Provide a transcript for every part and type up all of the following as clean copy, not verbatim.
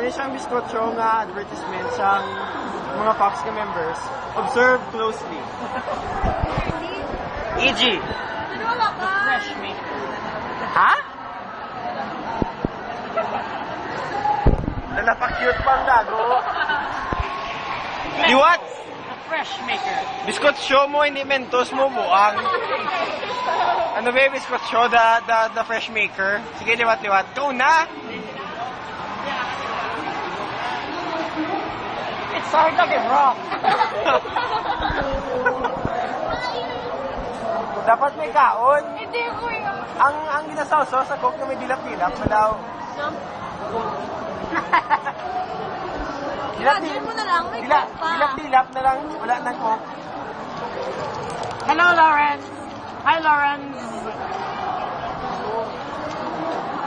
Muna siyang biskotso nga advertisement sa mga Fox ka members. Observe closely. E.g. Fresh maker. Ha? Napaka-cute pang gago. Liwat! The fresh maker. Biskotso mo, hindi mentos mo, buang. Ano ba yung biskotso? The fresh maker? Sige, liwat-liwat. Go na! It's hard to get wrong. Dapat may kaon. Hindi ko yun. Ang ginasawsaw sa Coke na may dilap-dilap na daw. Ilagay mo na lang, may Coke pa. Dilap-dilap na lang, wala nang Coke. Hello, Lawrence. Hi, Lawrence.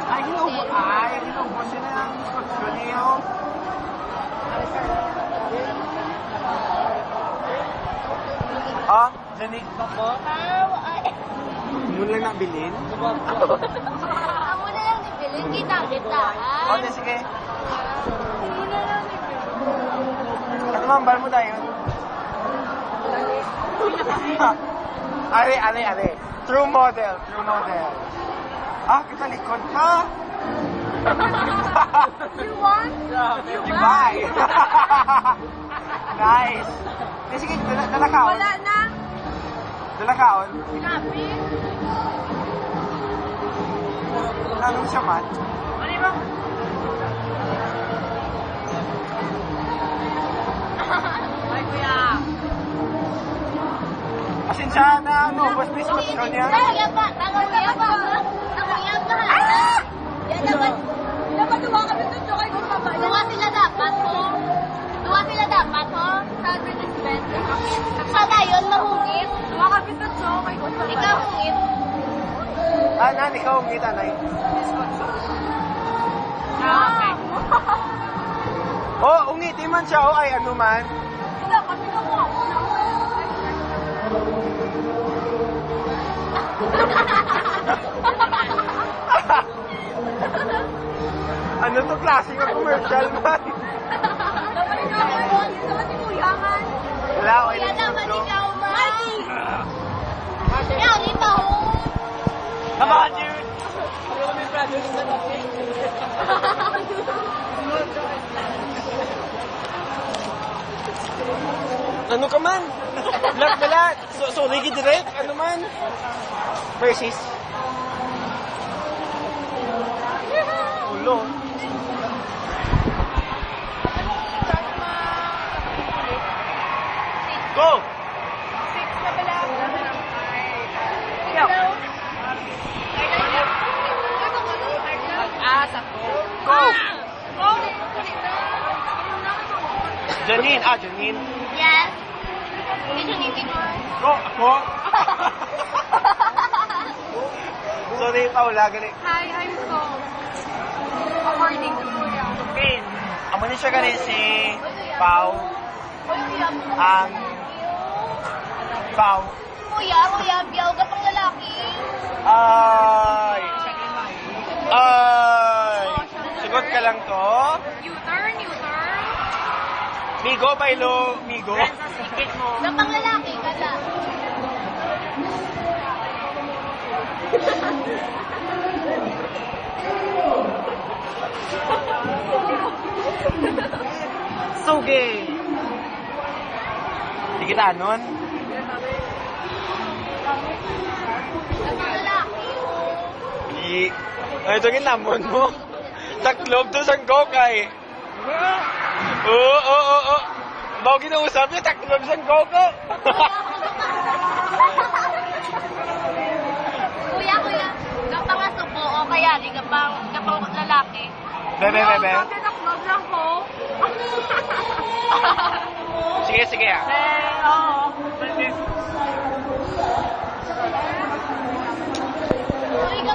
Ay, ginubo siya na ang biskotso niyo. Ah, Janik. Mula na bilin? Amo na lang ni Bilin, kita-kita. Okay, sige. Ano mambal mo tayo? Are. True model. Ah, kita likod ka. You want? You buy. Nice. Sige, dala kaon. Wala na. Dala kaon. Sinabi. Anong siya man? Ano ba? Ay, kuya. Pasensya na, bus biskotso niya. Tanguya pa. Yan dapat duwa kami doon so kayo kung mabaya. Duwa sila dapat ho. Sa advertisement. Sana yun, mahungit. Duwa kami doon so kayo kung mabaya. Ikaw hungit. Nan, ikaw ang ngita, Nay. Okay. Oh, ungiti man siya, ay ano man. Wala kami na mo. Ano to klaseng ng commercial man? Dapat ikaw man. Dapat si Kuya man. Wala, okay Kuya lang naman biskotso. ikaw man. Yan, ito ho. Come on, dude! Ano ka man? Lat. So ligi direct? Ano man? Versus? Ulo. Go! Mag-asa ko. Go! Janine. Janine. Yes. Did you need me more? Go! Ako? Sorry, Paula. Galing. Hi, I'm so according to Kuya. Okay. Amo ni siya galing si Pao. Ang Pao. Kuya, biyaw ka pang lalaki. Ay! Sagot ka lang to. U-turn. Migo, Bailo, Migo. Sikit mo. Na pang lalaki ka na. So gay. Di kita nun? Na pang lalaki. Ay, ito ginamon mo. Taklob to sang kokay. Oo. Bago kinausap niya, taklob sang koko. Kuya, kapangasupo o kaya di kapang lalaki. Bebe. Tinaknog lang ko. Sige. Oo.